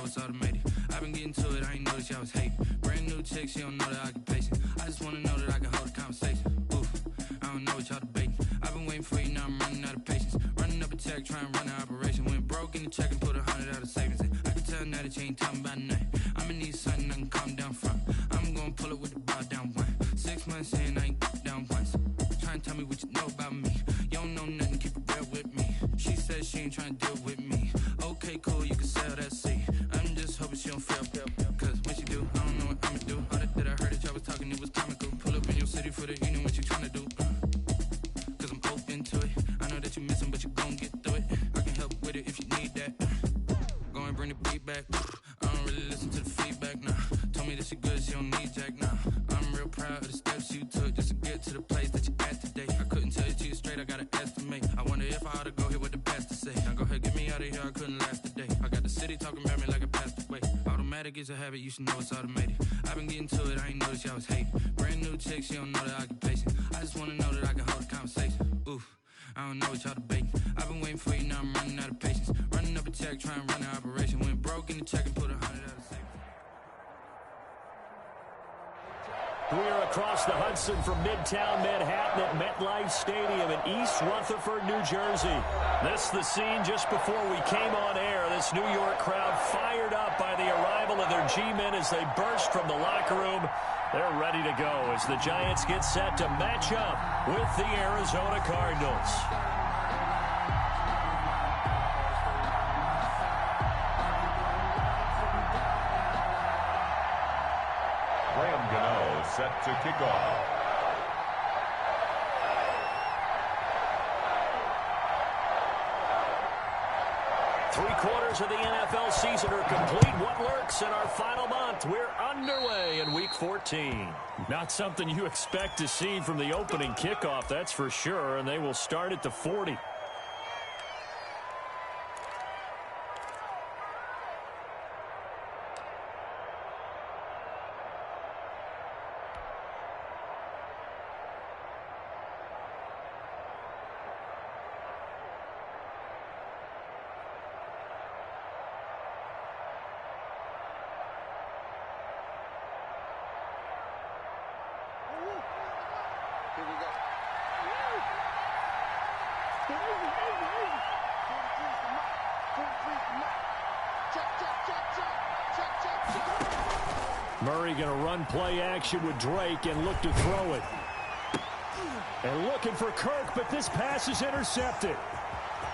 it's automated. I've been getting to it, I ain't noticed y'all was hating. Brand new chick, she don't know the occupation. I just wanna know that I can hold a conversation. Oof, I don't know what y'all debating. I've been waiting for you, now I'm running out of patience. Running up a check, trying to run an operation. Went broke in the check and put 100 out of savings in. I can tell now that you ain't talking about nothing. I'ma need something I can calm down from. I'm gonna pull it with the bar down one. 6 months in, I ain't down once. Trying to tell me what you know about me. You don't know nothing, keep it real with me. She says she ain't trying to deal with me. Okay, cool, you can sell that seat. I'm just hoping she don't fail. Cause when she do, I don't know what I'ma do. All that I heard that y'all was talking, it was comical. Pull up in your city for the evening, what you trying to do? Cause I'm open to it. I know that you missing, but you gon' get through it. I can help with it if you need that. Go and bring the beat back. I don't really listen to the feedback, nah. Told me that she good, she don't need jack, nah. I'm real proud of the steps you took just to get to the place that you at today. I couldn't tell you to you straight, I gotta estimate. I wonder if I ought to go here with the best to say. Now go ahead, get me out of here, I couldn't last today. I got the city talking about me like I passed away. Automatic is a habit, you should know it's automated. I've been getting to it, I ain't noticed y'all was hating. Brand new chick, she don't know the occupation. I just wanna know that I can hold a conversation. Oof, I don't know what y'all debating. I've been waiting for you, now I'm running out of patience. Running up a check, trying to run an operation. Went broke in the check and put 100 out of savings. We are across the Hudson from Midtown Manhattan at MetLife Stadium in East Rutherford, New Jersey. This is the scene just before we came on air. This New York crowd fired up by the arrival of their G-men as they burst from the locker room. They're ready to go as the Giants get set to match up with the Arizona Cardinals. Graham Gano set to kick off. Three-quarters of the NFL season are complete. What lurks in our final month? We're underway in Week 14. Not something you expect to see from the opening kickoff, that's for sure, and they will start at the 40. Murray going to run play action with Drake and look to throw it. And looking for Kirk, but this pass is intercepted.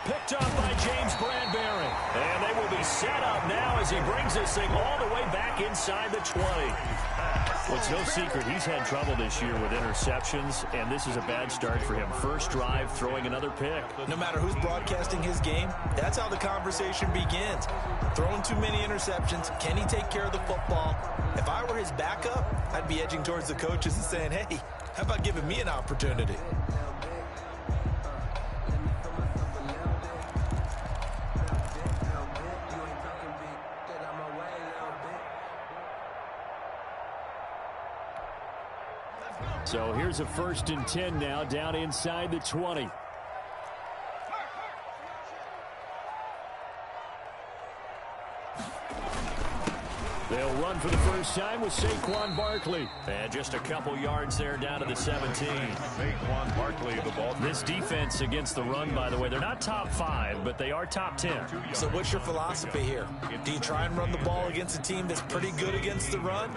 Picked up by James Bradbury. And they will be set up now as he brings this thing all the way back inside the 20. Well, it's no secret he's had trouble this year with interceptions, and this is a bad start for him. First drive, throwing another pick. No matter who's broadcasting his game, that's how the conversation begins. Throwing too many interceptions, can he take care of the football? If I were his backup, I'd be edging towards the coaches and saying, hey, how about giving me an opportunity? So here's a 1st and 10 now, down inside the 20. They'll run for the first time with Saquon Barkley. And just a couple yards there down to the 17. Saquon Barkley, the ball. This defense against the run, by the way, they're not top 5, but they are top 10. So what's your philosophy here? Do you try and run the ball against a team that's pretty good against the run?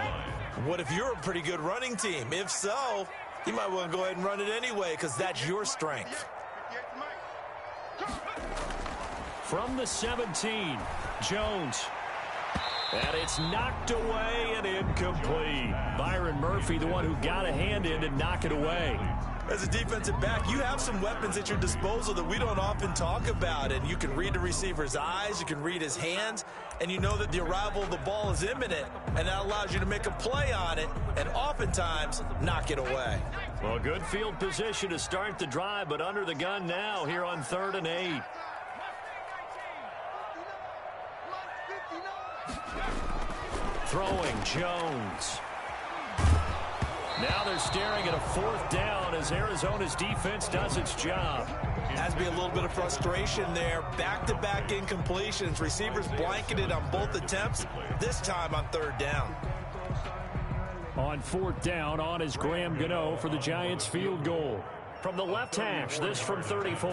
What if you're a pretty good running team? If so, you might want to go ahead and run it anyway because that's your strength. From the 17, Jones. And it's knocked away and incomplete. Byron Murphy, the one who got a hand in to knock it away. As a defensive back, you have some weapons at your disposal that we don't often talk about. And you can read the receiver's eyes, you can read his hands, and you know that the arrival of the ball is imminent. And that allows you to make a play on it and oftentimes knock it away. Well, good field position to start the drive, but under the gun now here on 3rd and 8. Throwing Jones. Now they're staring at a 4th down as Arizona's defense does its job. Has to be a little bit of frustration there. Back-to-back incompletions. Receivers blanketed on both attempts, this time on 3rd down. On 4th down, on is Graham Gano for the Giants field goal. From the left hash, this from 34.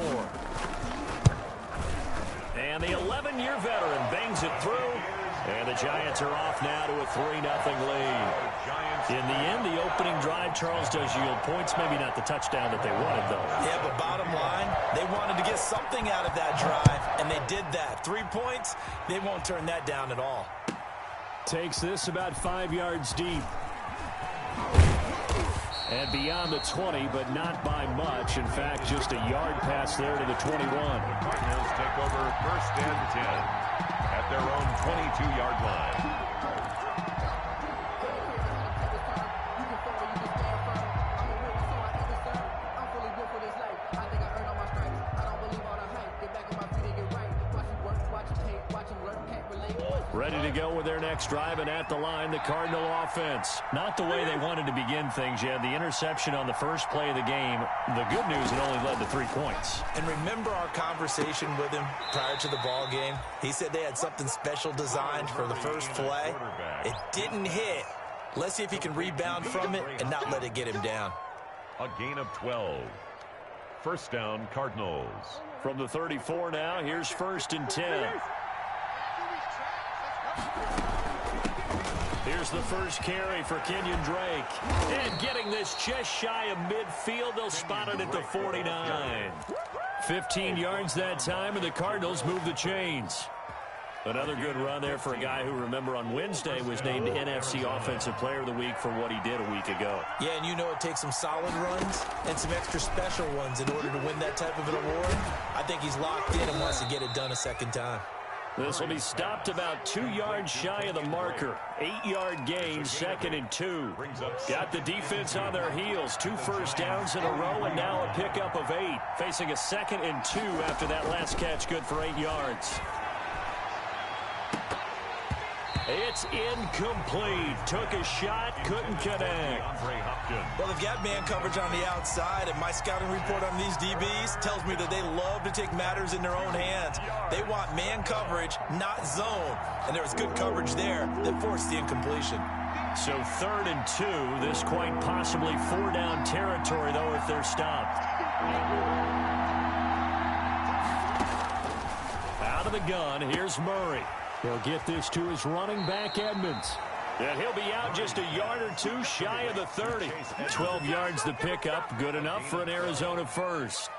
And the 11-year veteran bangs it through. And the Giants are off now to a 3-0 lead. In the end, the opening drive, Charles, does yield points. Maybe not the touchdown that they wanted, though. Yeah, but bottom line, they wanted to get something out of that drive, and they did that. 3 points, they won't turn that down at all. Takes this about 5 yards deep. And beyond the 20, but not by much. In fact, just a yard pass there to the 21. The Cardinals take over 1st and 10 at their own 22-yard line. Ready to go with their next drive, and at the line, the Cardinal offense. Not the way they wanted to begin things. You had the interception on the first play of the game. The good news, it only led to 3 points. And remember our conversation with him prior to the ball game? He said they had something special designed for the first play. It didn't hit. Let's see if he can rebound from it and not let it get him down. A gain of 12. 1st down, Cardinals. From the 34 now, here's 1st and 10. Here's the first carry for Kenyon Drake. And getting this just shy of midfield, they'll spot it at the 49. 15 yards that time, and the Cardinals move the chains. Another good run there for a guy who, remember, on Wednesday was named NFC Offensive Player of the Week for what he did a week ago. Yeah, and you know it takes some solid runs and some extra special ones in order to win that type of an award. I think he's locked in and wants to get it done a second time. This will be stopped about 2 yards shy of the marker. 8-yard gain, 2nd and 2. Got the defense on their heels. 2 first downs in a row, and now a pickup of 8. Facing a 2nd and 2 after that last catch, good for 8 yards. It's incomplete. Took a shot, couldn't connect. Well, they've got man coverage on the outside, and my scouting report on these DBs tells me that they love to take matters in their own hands. They want man coverage, not zone. And there was good coverage there that forced the incompletion. So 3rd and 2. This quite possibly 4-down territory, though, if they're stopped. Out of the gun, here's Murray. He'll get this to his running back, Edmonds. And he'll be out just a yard or 2 shy of the 30. 12 yards to pick up. Good enough for an Arizona first.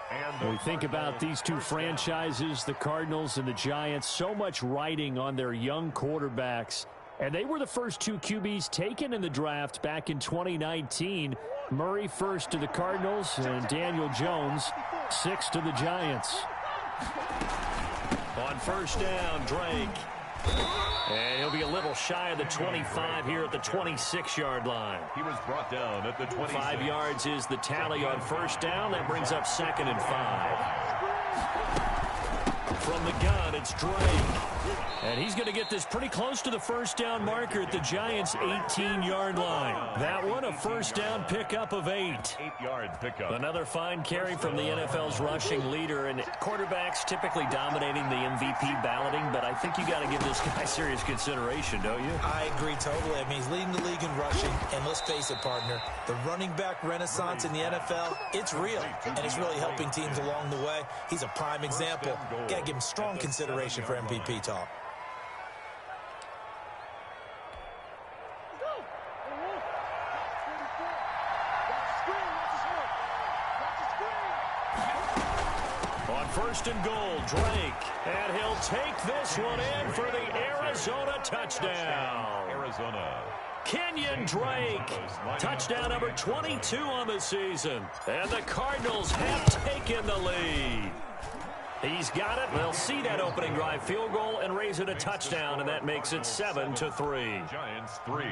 When we think about these two franchises, the Cardinals and the Giants, so much riding on their young quarterbacks. And they were the first 2 QBs taken in the draft back in 2019. Murray first to the Cardinals and Daniel Jones 6th to the Giants. On 1st down, Drake. And he'll be a little shy of the 25 here at the 26-yard line. He was brought down at the 26. 5 yards is the tally on 1st down. That brings up 2nd and 5. From the gun, it's Drake. And he's going to get this pretty close to the 1st down marker at the Giants' 18-yard line. That one, a 1st down pickup of 8. 8-yard pickup. Another fine carry from the NFL's rushing leader. And quarterbacks typically dominating the MVP balloting, but I think you got to give this guy serious consideration, don't you? I agree totally. I mean, he's leading the league in rushing. And let's face it, partner, the running back renaissance in the NFL, it's real. And it's really helping teams along the way. He's a prime example. Got to give him strong consideration for MVP talk. On 1st and goal, Drake. And he'll take this one in for the Arizona touchdown. Arizona. Kenyon Drake. Touchdown number 22 on the season. And the Cardinals have taken the lead. He's got it. They'll see that opening drive field goal and raise it a touchdown, and that makes it 7-3. Giants 3.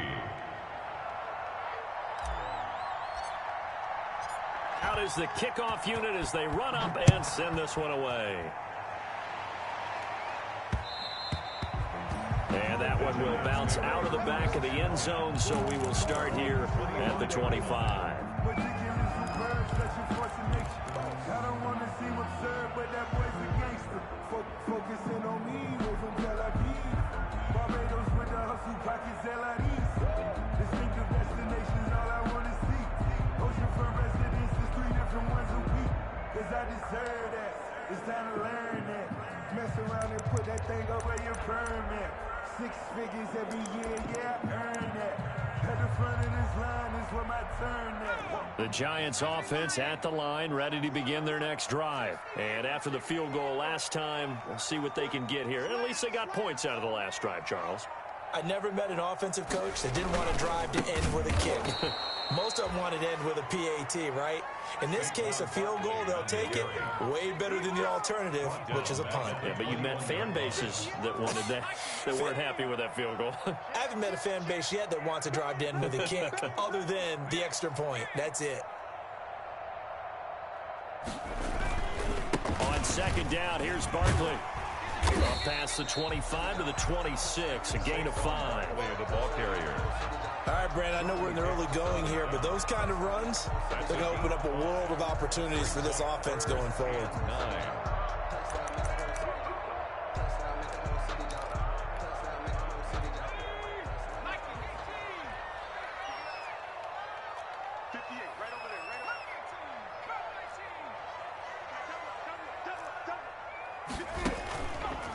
Out is the kickoff unit as they run up and send this one away. And that one one will bounce out of the back of the end zone, so we will start here at the 25. Focusing on me, we're from Tel Aviv. Barbados with the hustle, pockets LIDs. Distinctive destinations, all I want to see. Ocean for residences, 3 different ones a week. Cause I deserve that, it's time to learn that. Mess around and put that thing over your permit. 6 figures every year, yeah, I earn that. At the front of this line is where my turn at. The Giants offense at the line, ready to begin their next drive. And after the field goal last time, we'll see what they can get here. And at least they got points out of the last drive, Charles. I never met an offensive coach that didn't want a drive to end with a kick. Most of them want it to end with a PAT, right? In this case, a field goal, they'll take it. Way better than the alternative, which is a punt. Yeah, but you met fan bases that wanted that, that weren't happy with that field goal. I haven't met a fan base yet that wants a drive to end with a kick, other than the extra point. That's it. On second down, here's Barkley. Up past the 25 to the 26, a gain of 5. The ball carrier. All right, Brandon, I know we're in the early going here, but those kind of runs, they're going to open up a world of opportunities for this offense going forward. 9.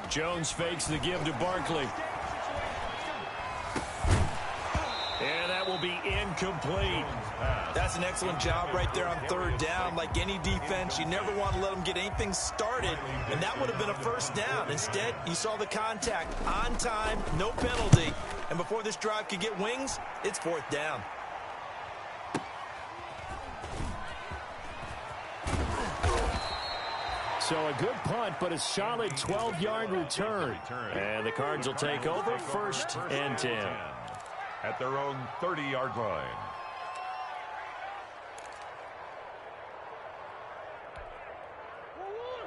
Jones fakes the give to Barkley. And that will be incomplete. That's an excellent job right there on third down. Like any defense, you never want to let them get anything started, and that would have been a first down. Instead, you saw the contact on time, no penalty, and before this drive could get wings, it's fourth down. So a good punt, but a solid 12-yard return. And the Cards will take over, first and 10. At their own 30-yard line.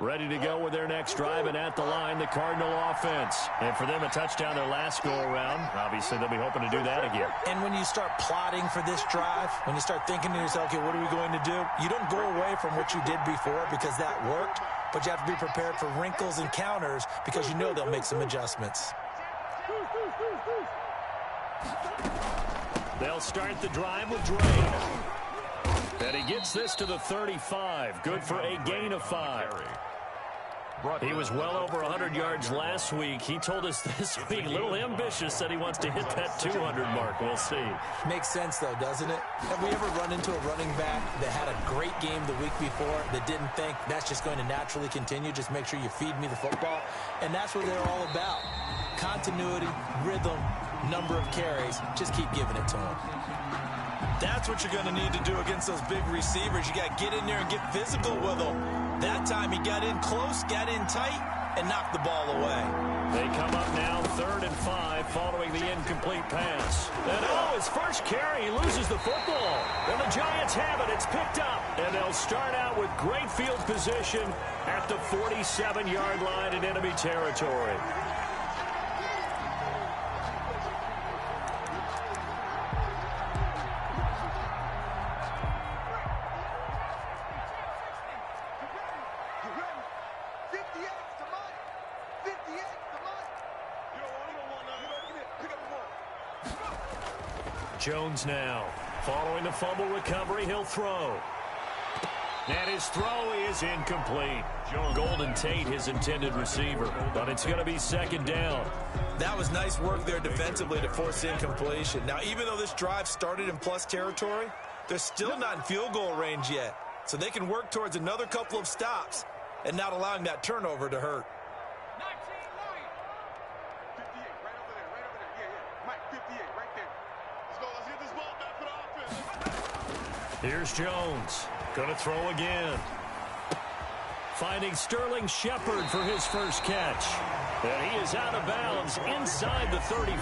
Ready to go with their next drive, and at the line, the Cardinal offense. And for them, a touchdown their last go-around. Obviously, they'll be hoping to do that again. And when you start plotting for this drive, when you start thinking to yourself, okay, what are we going to do? You don't go away from what you did before because that worked, but you have to be prepared for wrinkles and counters because you know they'll make some adjustments. They'll start the drive with Drake. And he gets this to the 35. Good for a gain of 5. He was well over 100 yards last week. He told us this week, a little ambitious, said he wants to hit that 200 mark. We'll see. Makes sense, though, doesn't it? Have we ever run into a running back that had a great game the week before that didn't think that's just going to naturally continue? Just make sure you feed me the football. And that's what they're all about. Continuity, rhythm, number of carries. Just keep giving it to them. That's what you're going to need to do against those big receivers. You got to get in there and get physical with them. That time he got in close, got in tight, and knocked the ball away. They come up now 3rd and 5 following the incomplete pass. And his first carry, he loses the football. And the Giants have it. It's picked up. And they'll start out with great field position at the 47-yard line in enemy territory. Jones now. Following the fumble recovery, he'll throw. And his throw is incomplete. Golden Tate, his intended receiver. But it's going to be 2nd down. That was nice work there defensively to force incompletion. Now, even though this drive started in plus territory, they're still not in field goal range yet. So they can work towards another couple of stops and not allowing that turnover to hurt. Here's Jones. Gonna throw again. Finding Sterling Shepard for his first catch. And he is out of bounds inside the 35.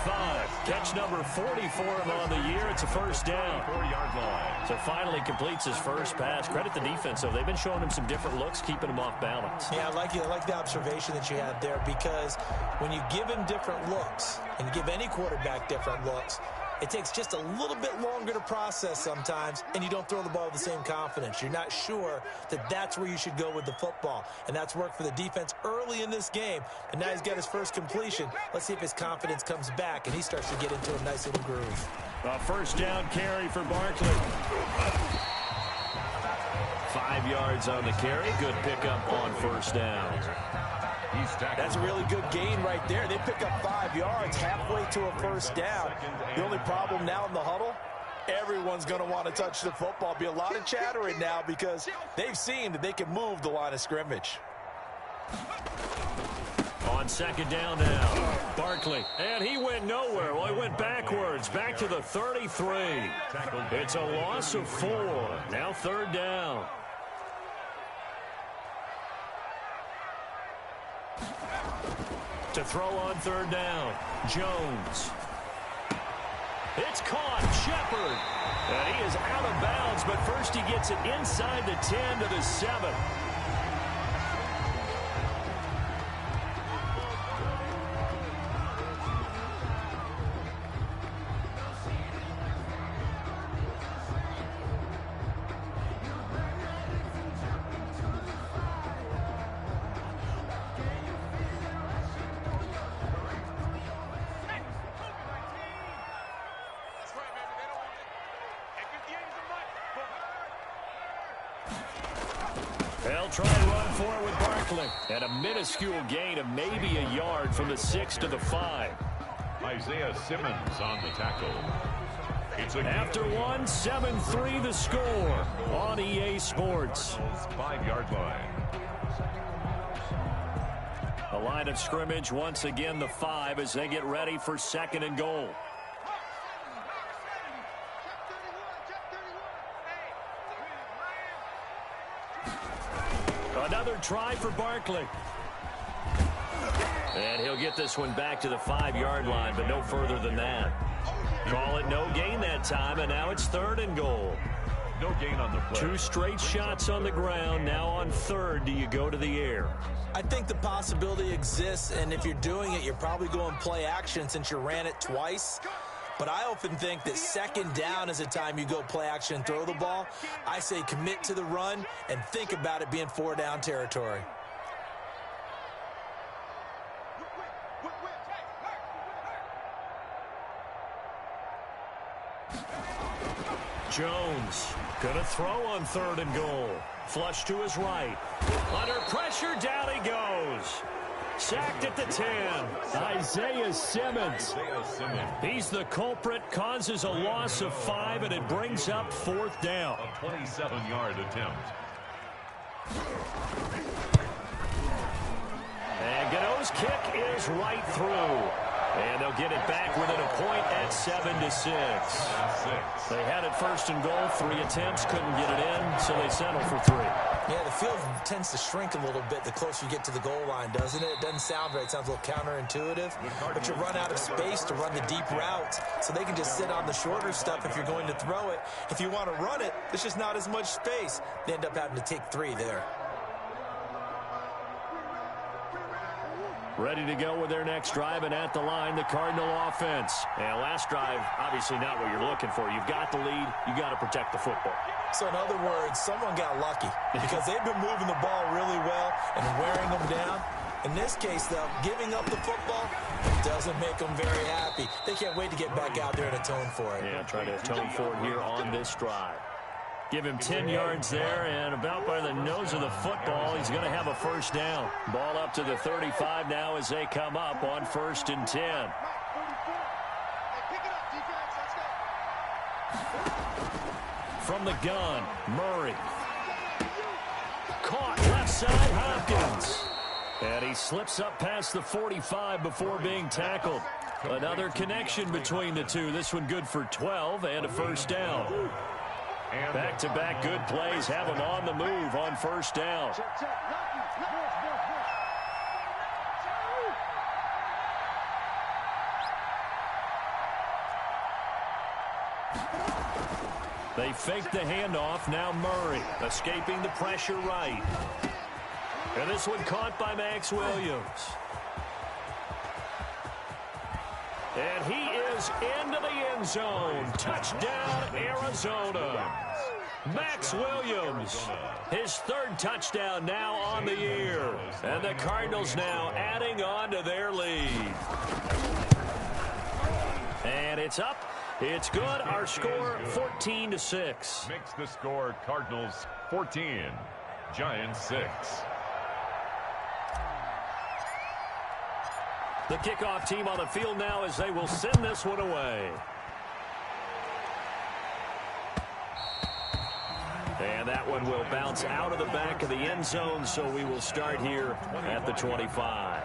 Catch number 40 for him on the year. It's a first down. 4-yard line. So finally completes his first pass. Credit the defense, though. They've been showing him some different looks, keeping him off balance. Yeah, I like the observation that you had there, because when you give him different looks, and you give any quarterback different looks, it takes just a little bit longer to process sometimes, and you don't throw the ball with the same confidence. You're not sure that that's where you should go with the football, and that's worked for the defense early in this game. And now he's got his first completion. Let's see if his confidence comes back, and he starts to get into a nice little groove. A first down carry for Barkley. 5 yards on the carry. Good pickup on first down. That's a really good gain right there. They pick up 5 yards halfway to a first down. The only problem now in the huddle, everyone's going to want to touch the football. Be a lot of chattering now because they've seen that they can move the line of scrimmage. On second down now, Barkley. And he went nowhere. Well, he went backwards, back to the 33. It's a loss of 4. Now third down. To throw on third down, Jones. It's caught, Shepard. And he is out of bounds, but first he gets it inside the 10 to the 7. They'll try and run for it with Barkley. And a minuscule gain of maybe a yard from the 6 to the 5. Isaiah Simmons on the tackle. After one, 7-3 the score on EA Sports. 5-yard line. The line of scrimmage once again the 5 as they get ready for second and goal. Another try for Barkley. And he'll get this one back to the 5-yard line, but no further than that. Call it no gain that time, and now it's third and goal. No gain on the play. 2 straight shots on the ground. Now on third, do you go to the air? I think the possibility exists, and if you're doing it, you're probably going play action since you ran it twice. But I often think that second down is a time you go play action and throw the ball. I say commit to the run and think about it being 4-down territory. Jones gonna throw on third and goal. Flush to his right. Under pressure, down he goes. Sacked at the 10. Isaiah Simmons. He's the culprit, causes a loss of 5, and it brings up fourth down. A 27-yard attempt. And Gano's kick is right through. And they'll get it back within a point at 7-6. They had it first and goal, 3 attempts, couldn't get it in, so they settle for 3. Yeah, the field tends to shrink a little bit the closer you get to the goal line, doesn't it? It doesn't sound right. It sounds a little counterintuitive. But you run out of space to run the deep route, so they can just sit on the shorter stuff if you're going to throw it. If you want to run it, there's just not as much space. They end up having to take 3 there. Ready to go with their next drive, and at the line, the Cardinal offense. And last drive, obviously not what you're looking for. You've got the lead. You got to protect the football. So in other words, someone got lucky because they've been moving the ball really well and wearing them down. In this case, though, giving up the football doesn't make them very happy. They can't wait to get back out there and atone for it. Yeah, try to atone for it here on this drive. Give him 10 yards there, and about by the nose of the football, he's going to have a first down. Ball up to the 35 now as they come up on 1st and 10. From the gun, Murray. Caught left side, Hopkins. And he slips up past the 45 before being tackled. Another connection between the two. This one good for 12 and a first down. Back-to-back good plays have him on the move on first down. They fake the handoff. Now Murray escaping the pressure right. And this one caught by Max Williams. And he is into the end zone. Touchdown, Arizona. Max Williams, his third touchdown now on the year. And the Cardinals now adding on to their lead. And it's up. It's good. Our score, 14-6. Makes the score Cardinals 14, Giants 6. The kickoff team on the field now as they will send this one away. And that one will bounce out of the back of the end zone, so we will start here at the 25.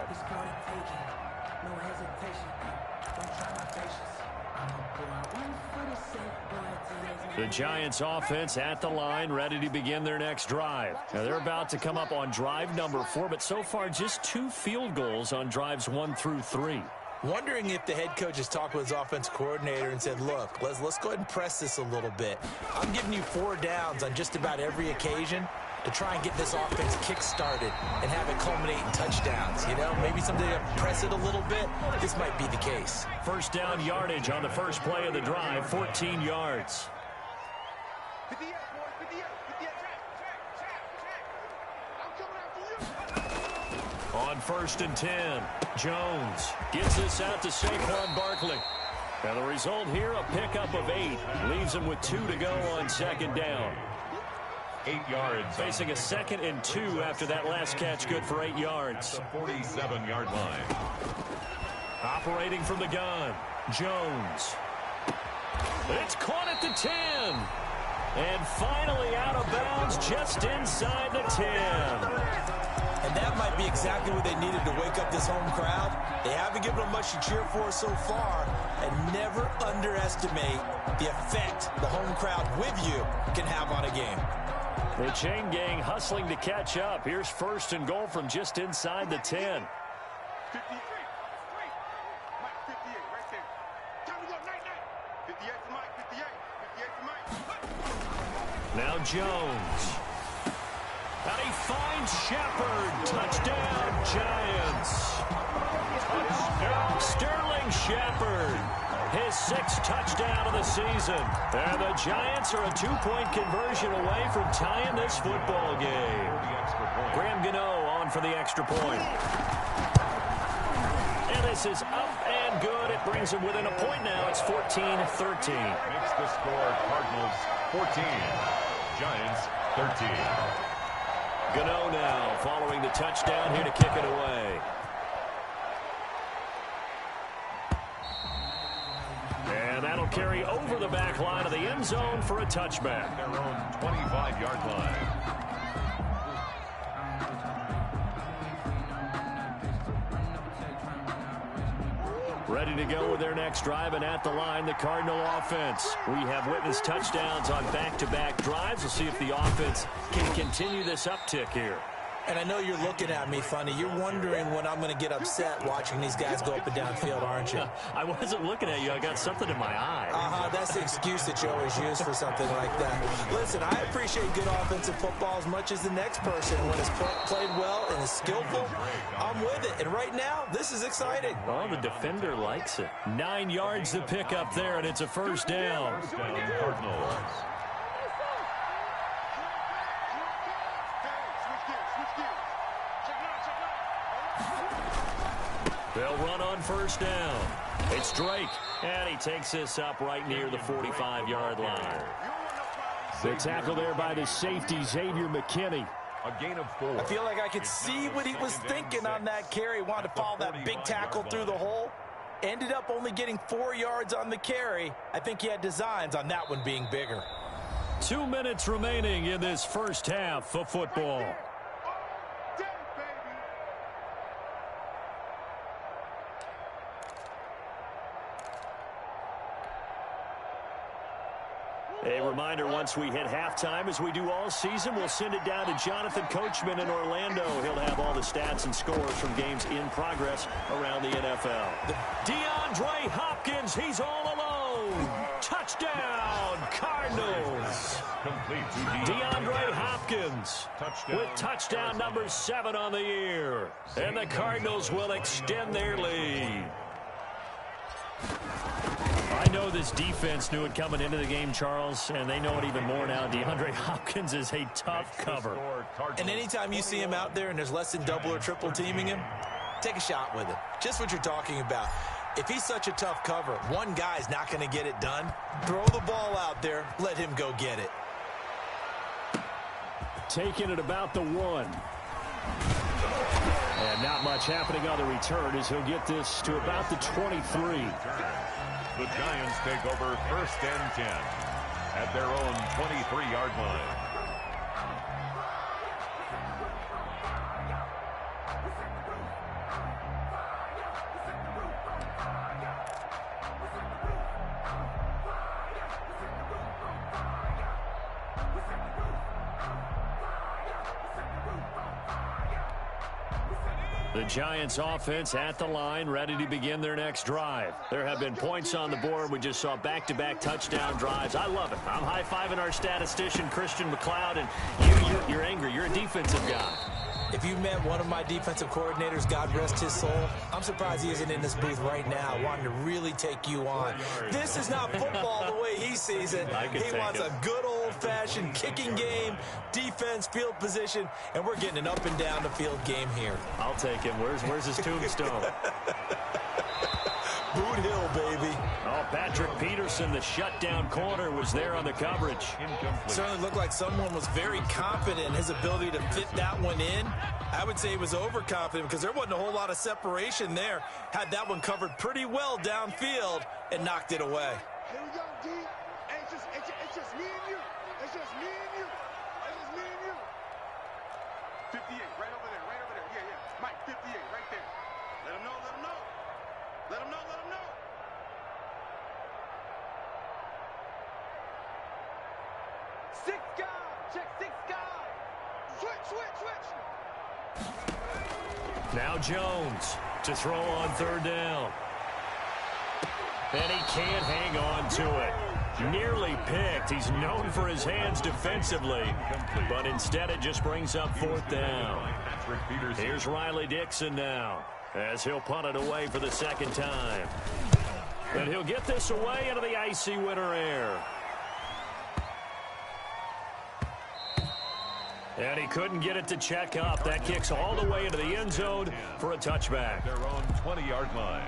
The Giants offense at the line, ready to begin their next drive. Now they're about to come up on drive number 4, but so far just 2 field goals on drives 1 through 3. Wondering if the head coach has talked with his offense coordinator and said, look, let's go ahead and press this a little bit. I'm giving you 4 downs on just about every occasion to try and get this offense kick-started and have it culminate in touchdowns. You know, maybe someday to press it a little bit. This might be the case. First down yardage on the first play of the drive, 14 yards. On 1st and 10, Jones gets this out to Saquon Barkley. And the result here, a pickup of 8. Leaves him with 2 to go on second down. 8 yards. Facing a 2nd and 2 after that last catch, good for 8 yards. At the 47-yard line. Operating from the gun, Jones. It's caught at the 10. And finally out of bounds just inside the 10. And that might be exactly what they needed to wake up this home crowd. They haven't given them much to cheer for so far. And never underestimate the effect the home crowd with you can have on a game. The chain gang hustling to catch up. Here's 1st and goal from just inside the 10. Now Jones. And he finds Shepard. Touchdown, Giants. Touchdown. Sterling Shepard. His 6th touchdown of the season. And the Giants are a 2-point conversion away from tying this football game. Graham Gano on for the extra point. And this is up and good. It brings him within a point now. It's 14-13. Makes the score Cardinals 14, Giants 13. Gano now following the touchdown here to kick it away. And that'll carry over the back line of the end zone for a touchback. Their own 25-yard line. Ready to go with their next drive, and at the line, the Cardinal offense. We have witnessed touchdowns on back-to-back drives. We'll see if the offense can continue this uptick here. And I know you're looking at me funny. You're wondering when I'm going to get upset watching these guys go up and down field, aren't you? I wasn't looking at you. I got something in my eye. That's the excuse that you always use for something like that. Listen, I appreciate good offensive football as much as the next person. When it's played well and is skillful, I'm with it. And right now, this is exciting. Oh, the defender likes it. 9 yards to pick up there, and it's a first down. First down, Cardinals. They'll run on first down. It's Drake, and he takes this up right near the 45-yard line. The tackle there by the safety, Xavier McKinney. A gain of 4. I feel like I could see what he was thinking on that carry. Wanted to follow that big tackle through the hole. Ended up only getting 4 yards on the carry. I think he had designs on that one being bigger. 2 minutes remaining in this first half of football. A reminder, once we hit halftime, as we do all season, we'll send it down to Jonathan Coachman in Orlando. He'll have all the stats and scores from games in progress around the NFL. DeAndre Hopkins, he's all alone. Touchdown, Cardinals. Complete to DeAndre Hopkins with touchdown number 7 on the year. And the Cardinals will extend their lead. I know this defense knew it coming into the game, Charles, and they know it even more now. DeAndre Hopkins is a tough cover. And anytime you see him out there and there's less than double or triple teaming him, take a shot with him. Just what you're talking about. If he's such a tough cover, one guy's not going to get it done. Throw the ball out there. Let him go get it. Taking it about the 1. And not much happening on the return as he'll get this to about the 23. The Giants take over 1st and 10 at their own 23-yard line. The Giants offense at the line, ready to begin their next drive. There have been points on the board. We just saw back-to-back touchdown drives. I love it. I'm high-fiving our statistician, Christian McLeod, and you're angry. You're a defensive guy. If you met one of my defensive coordinators, God rest his soul, I'm surprised he isn't in this booth right now wanting to really take you on. This is not football the way he sees it. He wants a good old-fashioned kicking game, defense, field position, and we're getting an up and down the field game here. I'll take him. Where's his tombstone? Boot Hill, baby. Oh, Patrick Peterson, the shutdown corner, was there on the coverage. Certainly looked like someone was very confident in his ability to fit that one in. I would say he was overconfident because there wasn't a whole lot of separation there. Had that one covered pretty well downfield and knocked it away. Here we go, D. It's just me and you. It's just me and you. It's just me and you. 58, right over there, right over there. Yeah. Mike, 58, right there. Let him know, let him know. Let him know, let him know. Six guys. Check 6 guys. Switch. Now Jones to throw on 3rd down. And he can't hang on to it. Nearly picked. He's known for his hands defensively, but instead it just brings up 4th down. Here's Riley Dixon now, as he'll punt it away for the 2nd time. And he'll get this away into the icy winter air. And he couldn't get it to check up. That kicks all the way into the end zone for a touchback. Their own 20-yard line.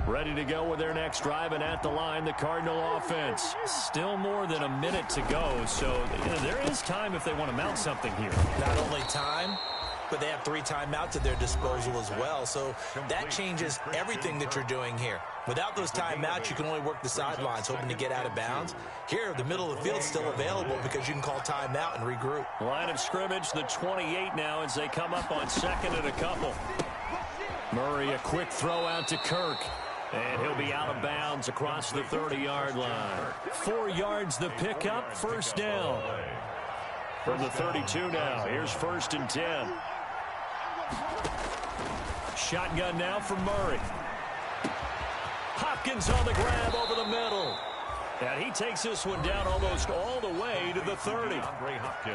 Ready to go with their next drive, and at the line, the Cardinal offense. Still more than a minute to go, so there is time if they want to mount something here. Not only time, but they have 3 timeouts at their disposal as well, so that changes everything that you're doing here. Without those timeouts, you can only work the sidelines, hoping to get out of bounds. Here, the middle of the field's still available because you can call timeout and regroup. Line of scrimmage, the 28 now as they come up on 2nd and a couple. Murray, a quick throw out to Kirk. And he'll be out of bounds across the 30-yard line. 4 yards the pickup, 1st down. From the 32 now, here's 1st and 10. Shotgun now from Murray. Hopkins on the grab over the middle. And he takes this one down almost all the way to the 30.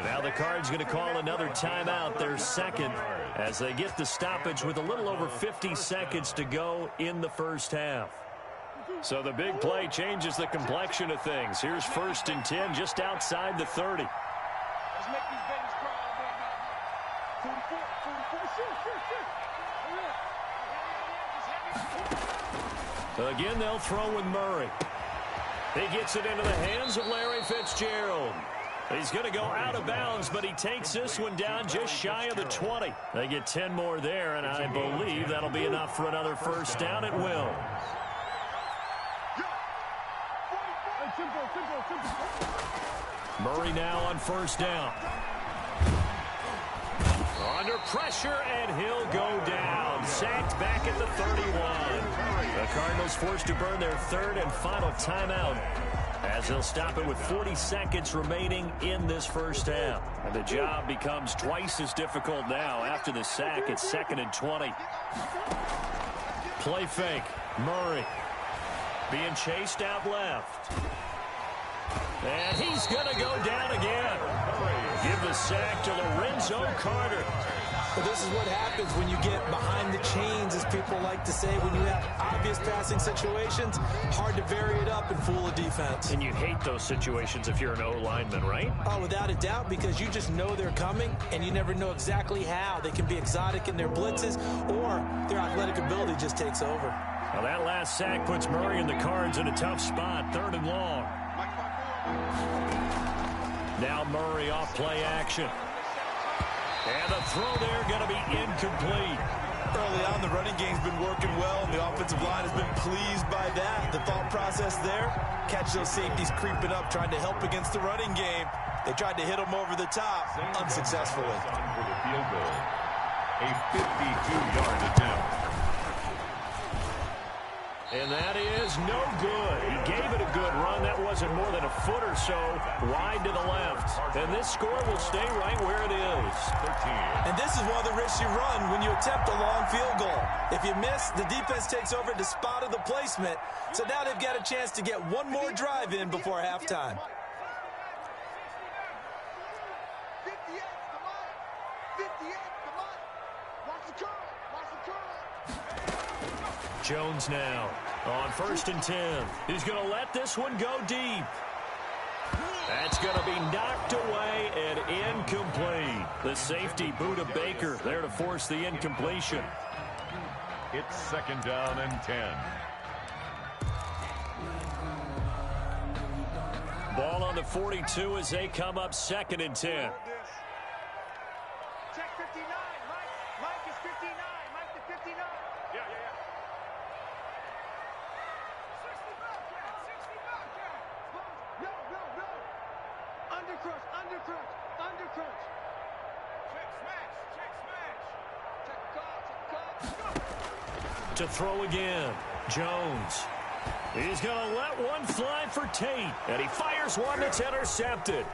Now the Cards going to call another timeout, their 2nd, as they get the stoppage with a little over 50 seconds to go in the 1st half. So the big play changes the complexion of things. Here's 1st and 10 just outside the 30. Let's make these babies cry, baby. 44, shoot. Again, they'll throw with Murray. He gets it into the hands of Larry Fitzgerald. He's going to go out of bounds, but he takes this one down just shy of the 20. They get 10 more there, and I believe that'll be enough for another 1st down. It will. Murray now on 1st down. Under pressure, and he'll go down. Sacked back at the 31. The Cardinals forced to burn their 3rd and final timeout, as they'll stop it with 40 seconds remaining in this 1st half. And the job becomes twice as difficult now after the sack. It's 2nd and 20. play fake. Murray being chased out left. And he's going to go down again. Give the sack to Lorenzo Carter. But this is what happens when you get behind the chains, as people like to say. When you have obvious passing situations, hard to vary it up and fool a defense. And you hate those situations if you're an O-lineman, right? Oh, without a doubt, because you just know they're coming, and you never know exactly how. They can be exotic in their blitzes, or their athletic ability just takes over. Well, that last sack puts Murray and the Cards in a tough spot, 3rd and long. Now Murray off play action. And the throw there going to be incomplete. Early on, the running game's been working well, and the offensive line has been pleased by that. The thought process there, catch those safeties creeping up, trying to help against the running game. They tried to hit them over the top, unsuccessfully. For the field goal, a 52-yard attempt. And that is no good. He gave it a good run. That wasn't more than a foot or so wide to the left. And this score will stay right where it is. 13. And this is one of the risks you run when you attempt a long field goal. If you miss, the defense takes over at the spot of the placement. So now they've got a chance to get one more drive in before halftime. Jones now on 1st and 10. He's going to let this one go deep. That's going to be knocked away and incomplete. The safety, Buda Baker, there to force the incompletion. It's 2nd down and 10. Ball on the 42 as they come up 2nd and 10. Check 59. Mike is 59. Mike the 59. Yeah. 60 Bobcat. No. Undercrunch. Check smash. To throw again, Jones. He's going to let one fly for Tate, and he fires one that's intercepted.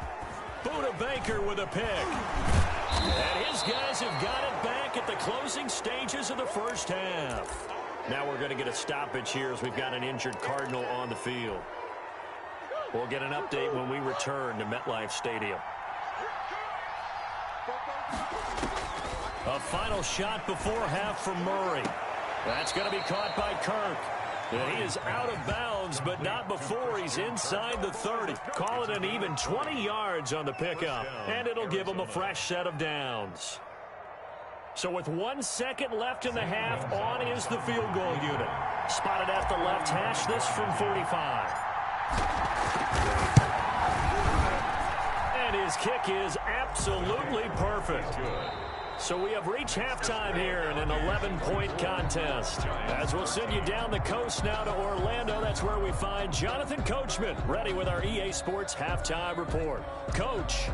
Buda Baker with a pick. And his guys have got it back at the closing stages of the first half. Now we're going to get a stoppage here as we've got an injured Cardinal on the field. We'll get an update when we return to MetLife Stadium. A final shot before half from Murray. That's going to be caught by Kirk. And he is out of bounds, but not before he's inside the 30. Call it an even 20 yards on the pickup, and it'll give him a fresh set of downs. So with 1 second left in the half, on is the field goal unit. Spotted at the left hash, this from 45. And his kick is absolutely perfect. So we have reached halftime here in an 11-point contest. As we'll send you down the coast now to Orlando, that's where we find Jonathan Coachman, ready with our EA Sports Halftime Report. Coach.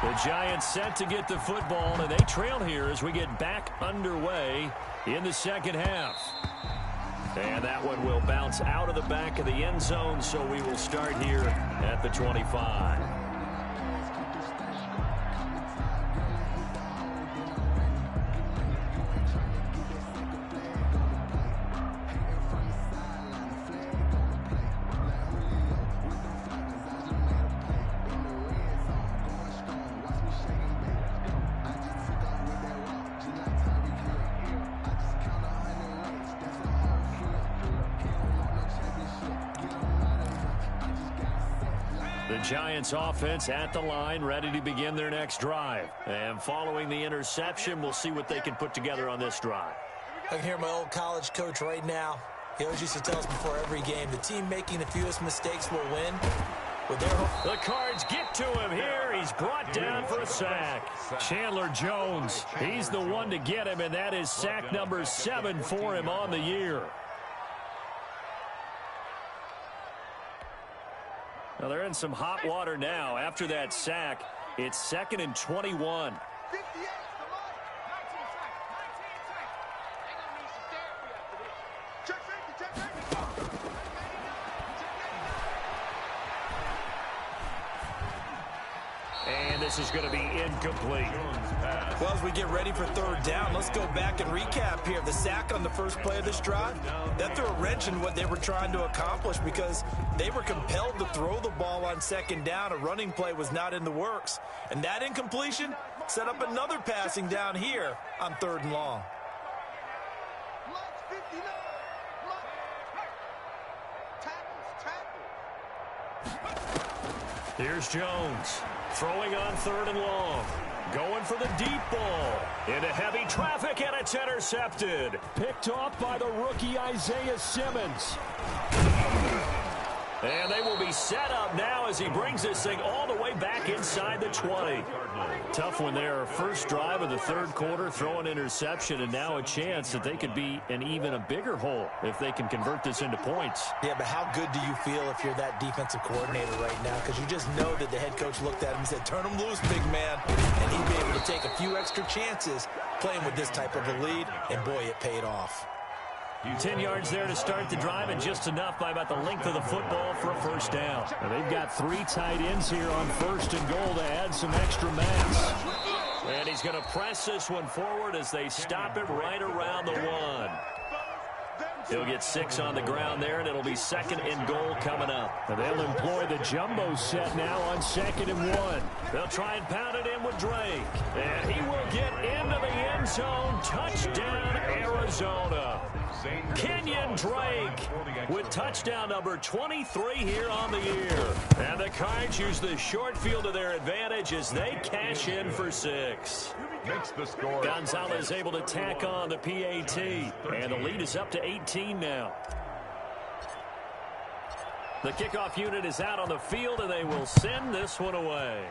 The Giants set to get the football, and they trail here as we get back underway in the second half. And that one will bounce out of the back of the end zone, so we will start here at the 25. Giants offense at the line, ready to begin their next drive. And following the interception, we'll see what they can put together on this drive. I can hear my old college coach right now. He always used to tell us before every game, the team making the fewest mistakes will win. The Cards get to him here. He's brought down for a sack. Chandler Jones, he's the one to get him, and that is sack number 7 for him on the year. Well, they're in some hot water now. After that sack, it's 2nd and 21. 58, come on. 19 seconds. 19 seconds. They're going to need some therapy after this. Check safety, check safety. And this is going to be incomplete. Well, as we get ready for 3rd down, let's go back and recap here. The sack on the first play of this drive, that threw a wrench in what they were trying to accomplish because they were compelled to throw the ball on 2nd down. A running play was not in the works. And that incompletion set up another passing down here on 3rd and long. Lunch 59. Lunch. Tackles. Here's Jones. Throwing on 3rd and long. Going for the deep ball. Into heavy traffic, and it's intercepted. Picked off by the rookie Isaiah Simmons. And they will be set up now as he brings this thing all the way back inside the 20. Tough one there. First drive of the 3rd quarter, throw an interception, and now a chance that they could be in even a bigger hole if they can convert this into points. Yeah, but how good do you feel if you're that defensive coordinator right now? Because you just know that the head coach looked at him and said, turn him loose, big man. And he'd be able to take a few extra chances playing with this type of a lead, and boy, it paid off. 10 yards there to start the drive, and just enough by about the length of the football for a first down. Now they've got 3 tight ends here on 1st and goal to add some extra mass. And he's going to press this one forward as they stop him right around the 1. He'll get 6 on the ground there, and it'll be 2nd and goal coming up. And they'll employ the jumbo set now on 2nd and 1. They'll try and pound it in with Drake. And he will get into the end zone. Touchdown, Arizona. Kenyon Drake with touchdown number 23 here on the year. And the Cards use the short field to their advantage as they cash in for 6. Makes the score. Gonzalez able to tack on the PAT. And the lead is up to 18 now. The kickoff unit is out on the field, and they will send this one away.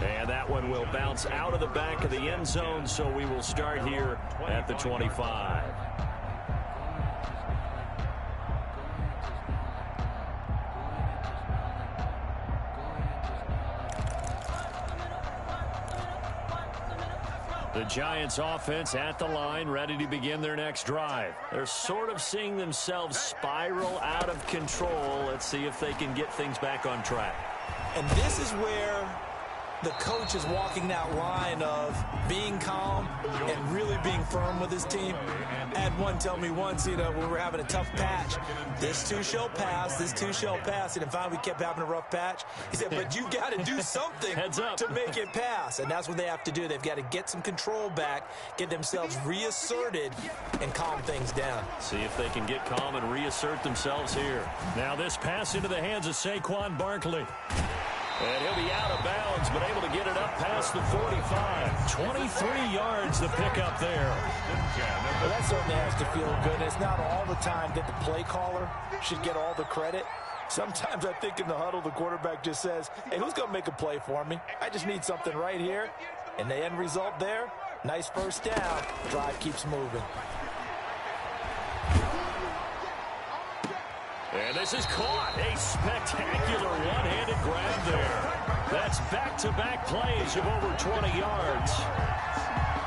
And that one will bounce out of the back of the end zone, so we will start here at the 25. The Giants offense at the line, ready to begin their next drive. They're sort of seeing themselves spiral out of control. Let's see if they can get things back on track. And this is where the coach is walking that line of being calm and really being firm with his team. I had one tell me once, when we were having a tough patch, this too shall pass, this too shall pass. And finally we kept having a rough patch. He said, but you got to do something to make it pass. And that's what they have to do. They've got to get some control back, get themselves reasserted, and calm things down. See if they can get calm and reassert themselves here. Now this pass into the hands of Saquon Barkley. And he'll be out of bounds, but able to get it up past the 45. 23 yards to pick up there. Well, that certainly has to feel good. It's not all the time that the play caller should get all the credit. Sometimes I think in the huddle, the quarterback just says, hey, who's going to make a play for me? I just need something right here. And the end result there, nice first down. Drive keeps moving. And this is caught. A spectacular one-handed grab there. That's back-to-back plays of over 20 yards.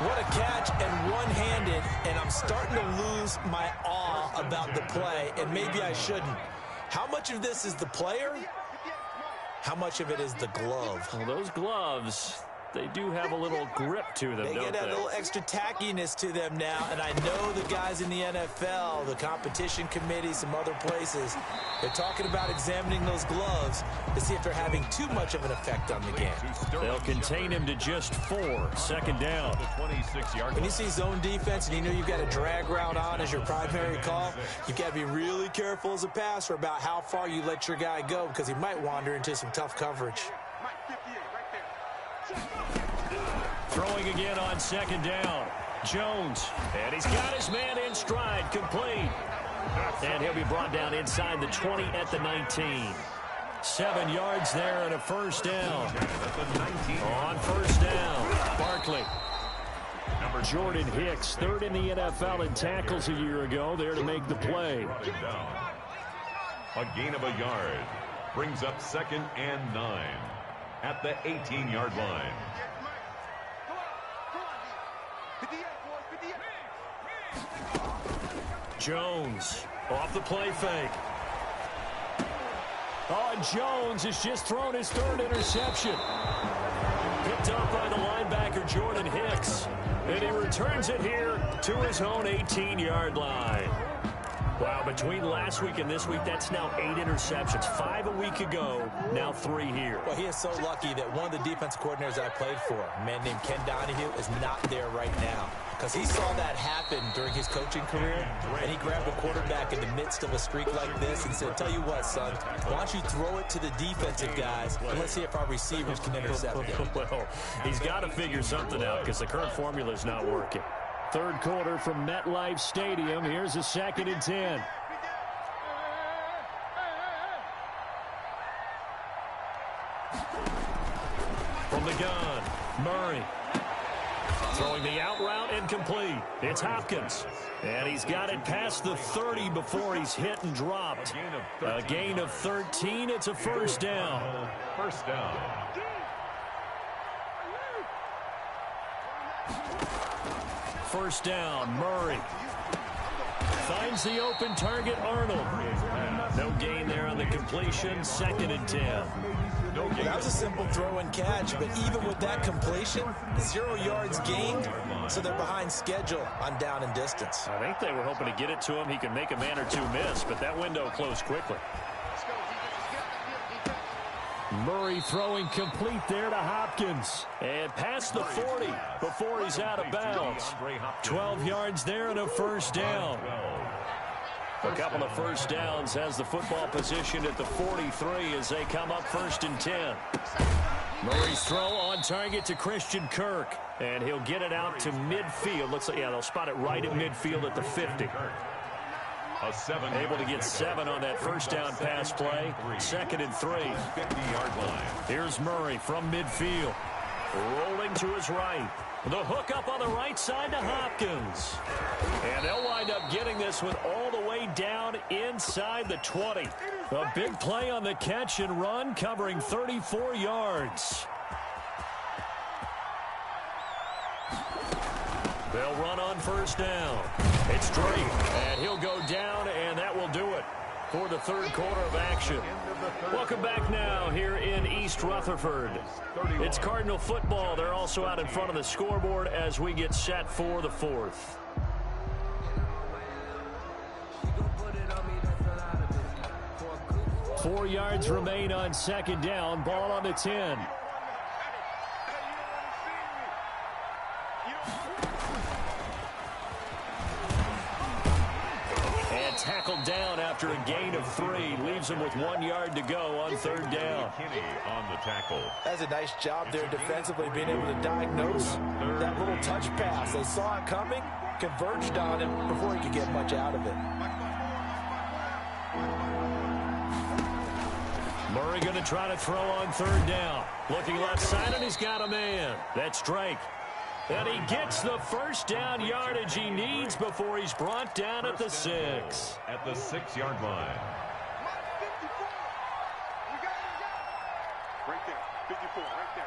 What a catch and one-handed, and I'm starting to lose my awe about the play, and maybe I shouldn't. How much of this is the player? How much of it is the glove? Well, those gloves, they do have a little grip to them, They get that little extra tackiness to them now, and I know the guys in the NFL, the competition committee, some other places, they're talking about examining those gloves to see if they're having too much of an effect on the game. They'll contain him to just 4. Second down. When you see zone defense and you know you've got a drag route on as your primary call, you've got to be really careful as a passer about how far you let your guy go because he might wander into some tough coverage. Throwing again on second down. Jones. And he's got his man in stride. Complete. And he'll be brought down inside the 20 at the 19. 7 yards there and a first down. On first down, Barkley. Jordan Hicks, third in the NFL in tackles a year ago, there to make the play. A gain of a yard. Brings up 2nd and 9 at the 18-yard line. Jones off the play fake. Oh, and Jones has just thrown his 3rd interception. Picked up by the linebacker, Jordan Hicks. And he returns it here to his own 18-yard line. Wow, between last week and this week, that's now 8 interceptions. 5 a week ago, now 3 here. Well, he is so lucky that one of the defense coordinators I played for, a man named Ken Donahue, is not there right now. Because he saw that happen during his coaching career, and he grabbed a quarterback in the midst of a streak like this and said, tell you what, son, why don't you throw it to the defensive guys, and let's see if our receivers can intercept it. Well, he's got to figure something out because the current formula is not working. 3rd quarter from MetLife Stadium. Here's a 2nd and 10. From the gun, Murray. Throwing the out route incomplete. It's Hopkins. And he's got it past the 30 before he's hit and dropped. A gain of 13. It's a 1st down. 1st down. First down, Murray. Finds the open target, Arnold. No gain there on the completion. 2nd and 10. Well, that was a simple throw and catch, but even with that completion, 0 yards gained, so they're behind schedule on down and distance. I think they were hoping to get it to him. He could make a man or two miss, but that window closed quickly. Murray throwing complete there to Hopkins. And past the 40 before he's out of bounds. 12 yards there and a 1st down. A couple of 1st downs has the football position at the 43 as they come up 1st and 10. Murray's throw on target to Christian Kirk. And he'll get it out to midfield. Looks like, yeah, they'll spot it right at midfield at the 50. Able to get 7 on that 1st down pass play. 2nd and 3. 50-yard line. Here's Murray from midfield. Rolling to his right. The hook up on the right side to Hopkins. And they'll wind up getting this one all the way down inside the 20. A big play on the catch and run, covering 34 yards. They'll run on 1st down. It's Drake, and he'll go down, and that will do it for the 3rd quarter of action. Welcome back now here in East Rutherford. It's Cardinal football. They're also out in front of the scoreboard as we get set for the 4th. Four yards remain on 2nd down. Ball on the 10. Tackled down after a gain of 3. Leaves him with 1 yard to go on 3rd down. Kinney on the tackle. That's a nice job there defensively, being able to diagnose that little touch pass. They saw it coming, converged on him before he could get much out of it. Murray going to try to throw on 3rd down. Looking left side, and he's got a man. That's Drake. And he gets the 1st down yardage he needs before he's brought down at the 6. At the 6-yard line. Right there, 54, right there,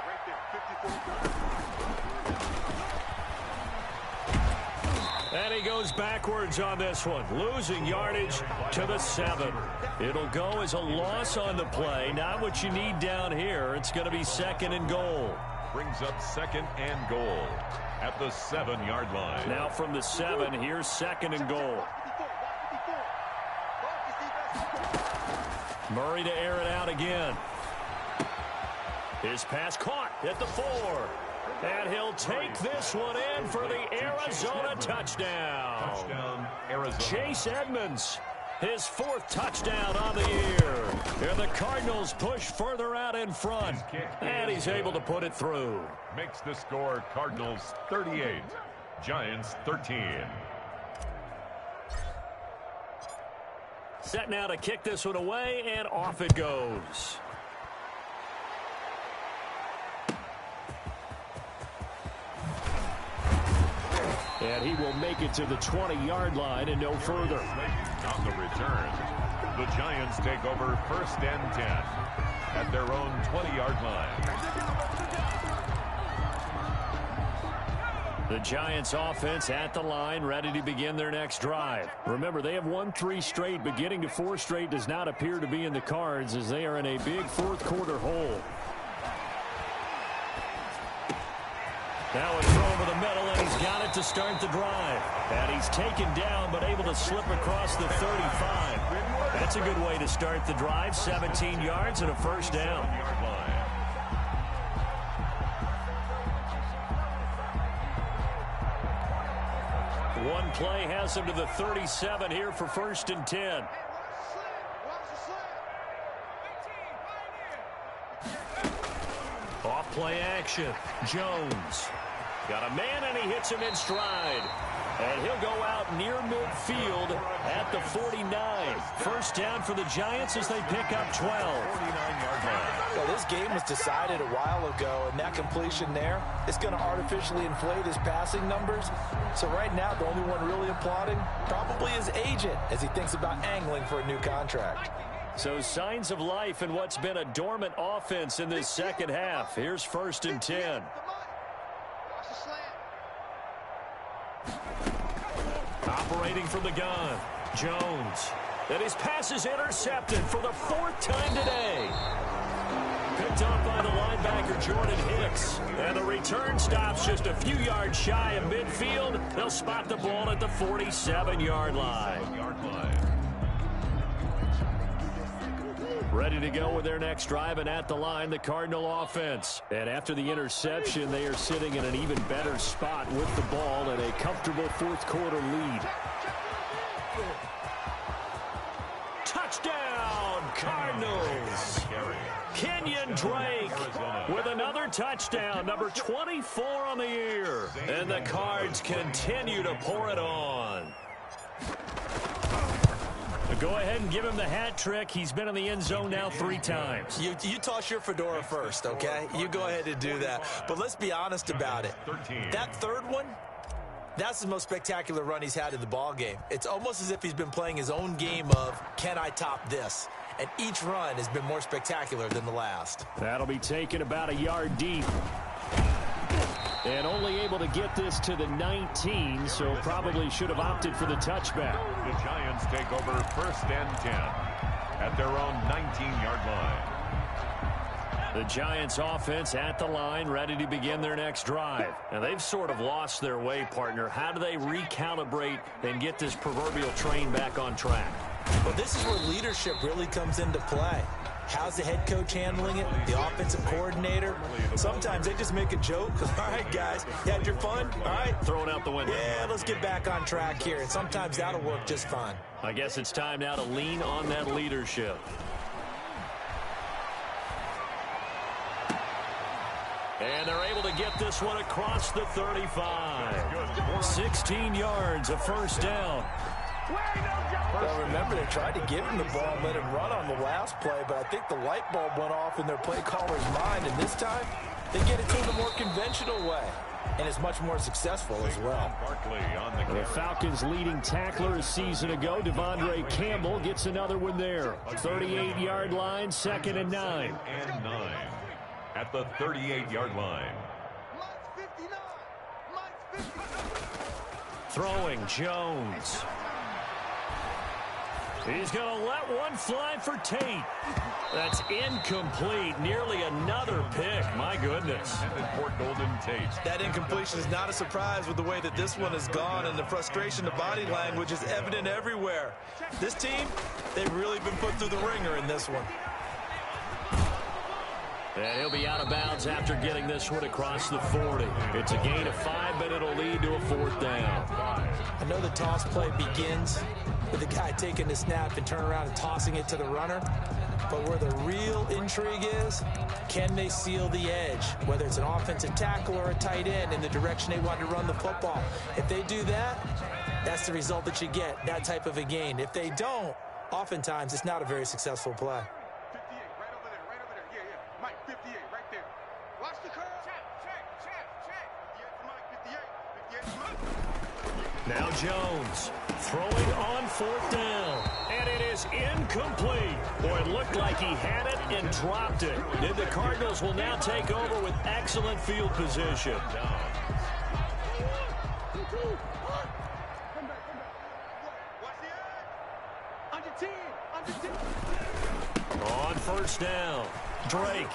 54. And he goes backwards on this one, losing yardage to the 7. It'll go as a loss on the play. Not what you need down here. It's going to be 2nd and goal. Brings up 2nd and goal at the 7-yard line. Now from the 7, here's 2nd and goal. Murray to air it out again. His pass caught at the 4. And he'll take this one in for the Arizona touchdown. Touchdown, Arizona. Chase Edmonds, his 4th touchdown on the year. And the Cardinals push further out in front. And he's able to put it through. Makes the score Cardinals 38, Giants 13. Set now to kick this one away, and off it goes. And he will make it to the 20-yard line and no further. On the return, The Giants take over 1st and 10 at their own 20-yard line. The Giants offense at the line, ready to begin their next drive. Remember, they have won 3 straight, but getting to 4 straight does not appear to be in the cards as they are in a big fourth-quarter hole. Now a throw over the middle, and he's got it to start the drive. And he's taken down, but able to slip across the 35. That's a good way to start the drive. 17 yards and a first down. One play has him to the 37 here for 1st and 10. Off play action. Jones. Got a man, and he hits him in stride. And he'll go out near midfield at the 49. First down for the Giants as they pick up 12. 49-yard line. Well, this game was decided a while ago, and that completion there is going to artificially inflate his passing numbers. So right now, the only one really applauding probably his agent as he thinks about angling for a new contract. So signs of life in what's been a dormant offense in this second half. Here's 1st and 10. Operating from the gun, Jones. And his pass is intercepted for the 4th time today. Picked up by the linebacker, Jordan Hicks. And the return stops just a few yards shy of midfield. They'll spot the ball at the 47-yard line. Ready to go with their next drive, and at the line, the Cardinal offense. And after the interception, they are sitting in an even better spot with the ball and a comfortable fourth-quarter lead. Touchdown, Cardinals! Kenyon Drake with another touchdown, number 24 on the year. And the Cards continue to pour it on. Go ahead and give him the hat trick. He's been in the end zone now 3 times. You toss your fedora first, okay? You go ahead and do that. But let's be honest about it. That third one, that's the most spectacular run he's had in the ball game. It's almost as if he's been playing his own game of, can I top this? And each run has been more spectacular than the last. That'll be taken about a yard deep. And only able to get this to the 19, so probably should have opted for the touchback. The Giants take over 1st and 10 at their own 19-yard line. The Giants offense at the line, ready to begin their next drive. Now, they've sort of lost their way, partner. How do they recalibrate and get this proverbial train back on track? Well, this is where leadership really comes into play. How's the head coach handling it? The offensive coordinator? Sometimes they just make a joke. All right, guys, you had your fun? All right. Throw it out the window. Yeah, let's get back on track here. And sometimes that'll work just fine. I guess it's time now to lean on that leadership. And they're able to get this one across the 35. 16 yards, a first down. Well, remember, they tried to give him the ball and let him run on the last play, but I think the light bulb went off in their play caller's mind, and this time they get it to him the more conventional way, and it's much more successful as well. The Falcons' leading tackler a season ago, Devondre Campbell, gets another one there. 38-yard line, 2nd and 9. At the 38-yard line. Throwing, Jones. He's going to let one fly for Tate. That's incomplete. Nearly another pick. My goodness. For Golden Tate. That incompletion is not a surprise with the way that this one has gone, and the frustration, the body language is evident everywhere. This team, they've really been put through the ringer in this one. And he'll be out of bounds after getting this one across the 40. It's a gain of 5, but it'll lead to a 4th down. I know the toss play begins with the guy taking the snap and turn around and tossing it to the runner. But where the real intrigue is, can they seal the edge? Whether it's an offensive tackle or a tight end in the direction they want to run the football. If they do that, that's the result that you get, that type of a gain. If they don't, oftentimes it's not a very successful play. 58, right over there, right over there. Yeah, yeah. Mike, 58, right there. Watch the curve. Check. Yeah, Mike, 58. Now Jones throwing on 4th down. And it is incomplete. Boy, it looked like he had it and dropped it. And the Cardinals will now take over with excellent field position. On 1st down, Drake.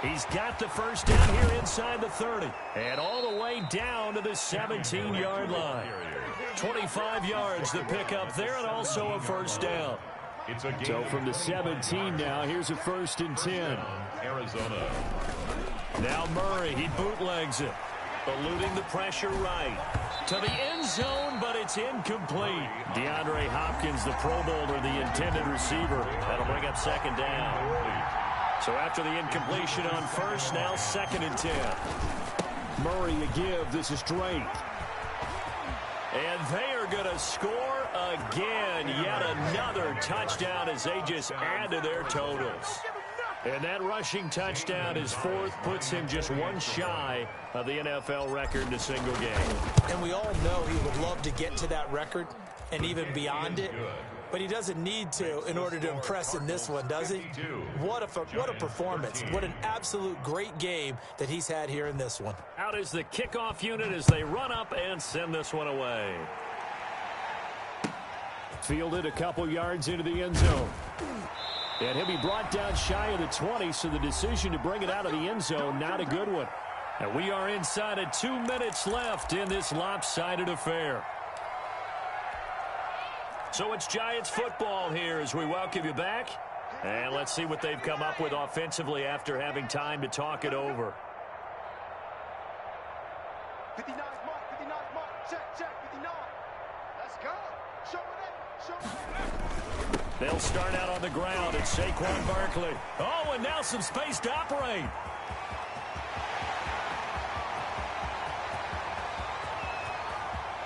He's got the 1st down here inside the 30. And all the way down to the 17-yard line. 25 yards the pickup there, and also a 1st down. So from the 17 now, here's a 1st and 10. Arizona. Now Murray, he bootlegs it. Eluding the pressure right. To the end zone, but it's incomplete. DeAndre Hopkins, the Pro Bowler, the intended receiver. That'll bring up 2nd down. So after the incompletion on 1st, now 2nd and 10. Murray a give. This is Drake. And they are going to score again. Yet another touchdown as they just add to their totals. And that rushing touchdown is 4th, puts him just one shy of the NFL record in a single game. And we all know he would love to get to that record and even beyond it. But he doesn't need to in order to impress in this one, does he? What a performance. What an absolute great game that he's had here in this one. Out is the kickoff unit as they run up and send this one away. Fielded a couple yards into the end zone. And he'll be brought down shy of the 20, so the decision to bring it out of the end zone, not a good one. And we are inside of 2 minutes left in this lopsided affair. So it's Giants football here as we welcome you back. And let's see what they've come up with offensively after having time to talk it over. 59 mark, 59 mark, check, 59. Let's go. Show it. They'll start out on the ground. It's Saquon Barkley. Oh, and now some space to operate.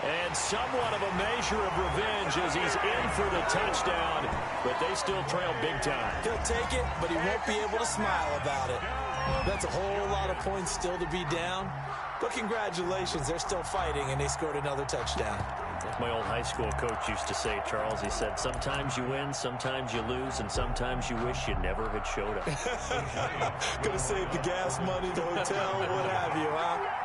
And somewhat of a measure of revenge as he's in for the touchdown, but they still trail big time. He'll take it, but he won't be able to smile about it. That's a whole lot of points still to be down. But congratulations, they're still fighting, and they scored another touchdown. My old high school coach used to say, Charles, he said, sometimes you win, sometimes you lose, and sometimes you wish you never had showed up. Gonna save the gas money, the hotel, what have you, huh?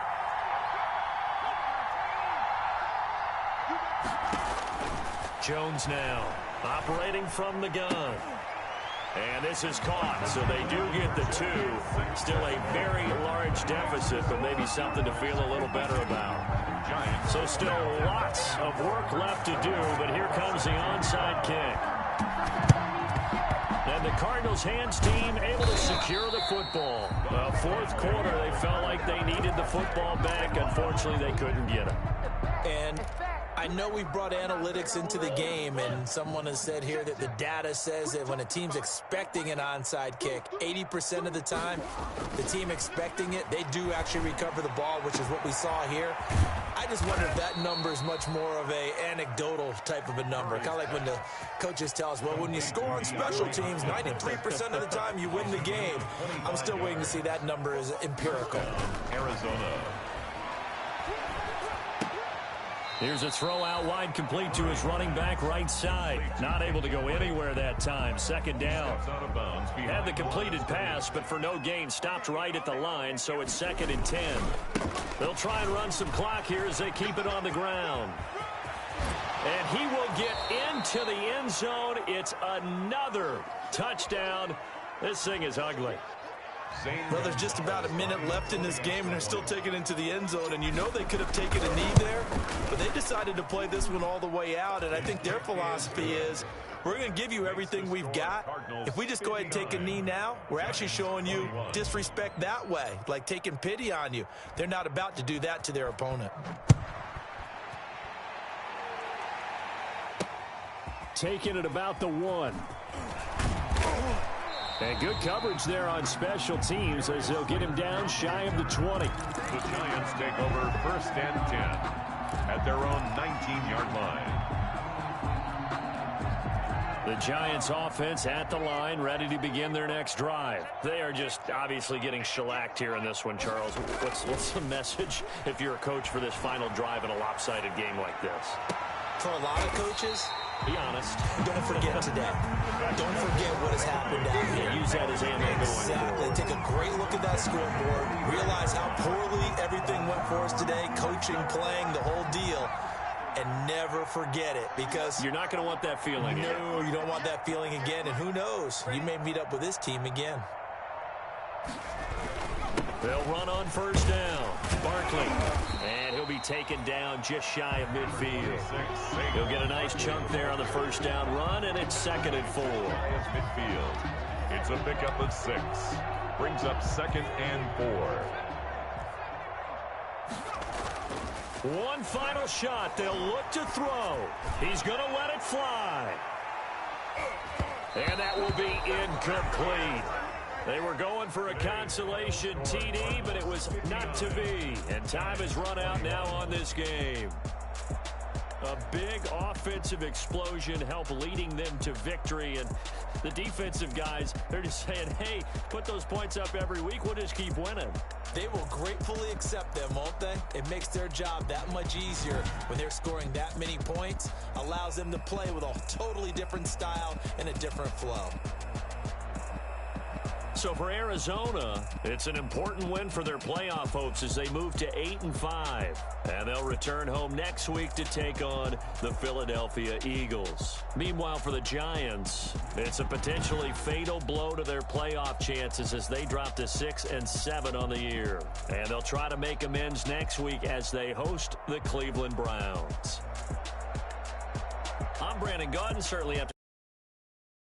Jones now operating from the gun. And this is caught, so they do get the 2. Still a very large deficit, but maybe something to feel a little better about. So still lots of work left to do, but here comes the onside kick. And the Cardinals hands team able to secure the football. Well, 4th quarter, they felt like they needed the football back. Unfortunately, they couldn't get it. And I know we brought analytics into the game, and someone has said here that the data says that when a team's expecting an onside kick, 80% of the time, the team expecting it, they do actually recover the ball, which is what we saw here. I just wonder if that number is much more of a anecdotal type of a number. Kind of like when the coaches tell us, well, when you score on special teams, 93% of the time you win the game. I'm still waiting to see that number is empirical. Arizona. Here's a throw out wide, complete to his running back right side. Not able to go anywhere that time. 2nd down. Had the completed pass, but for no gain, stopped right at the line, so it's 2nd and 10. They'll try and run some clock here as they keep it on the ground. And he will get into the end zone. It's another touchdown. This thing is ugly. Well, there's just about a minute left in this game, and they're still taking it into the end zone. And you know they could have taken a knee there, but they decided to play this one all the way out. And I think their philosophy is, we're going to give you everything we've got. If we just go ahead and take a knee now, we're actually showing you disrespect that way, like taking pity on you. They're not about to do that to their opponent. Taking it about the 1. And good coverage there on special teams as they'll get him down shy of the 20. The Giants take over 1st and 10 at their own 19-yard line. The Giants offense at the line, ready to begin their next drive. They are just obviously getting shellacked here in this one, Charles. What's the message if you're a coach for this final drive in a lopsided game like this? For a lot of coaches, be honest. Don't forget today. Don't forget what has happened out here. Yeah, use that as ammo going Exactly. forward. Take a great look at that scoreboard. Realize how poorly everything went for us today. Coaching, playing, the whole deal. And never forget it, because you're not going to want that feeling again. No, you don't want that feeling again. And who knows? You may meet up with this team again. They'll run on first down. Barkley. And he'll be taken down just shy of midfield. He'll get a nice chunk there on the first down run, and it's 2nd and 4. Midfield. It's a pickup of 6. Brings up 2nd and 4. One final shot. They'll look to throw. He's going to let it fly. And that will be incomplete. They were going for a consolation TD, but it was not to be. And time has run out now on this game. A big offensive explosion helped leading them to victory. And the defensive guys, they're just saying, hey, put those points up every week. We'll just keep winning. They will gratefully accept them, won't they? It makes their job that much easier when they're scoring that many points. Allows them to play with a totally different style and a different flow. So for Arizona, it's an important win for their playoff hopes as they move to 8-5. And they'll return home next week to take on the Philadelphia Eagles. Meanwhile, for the Giants, it's a potentially fatal blow to their playoff chances as they drop to 6-7 on the year. And they'll try to make amends next week as they host the Cleveland Browns. I'm Brandon Gaudin, certainly up to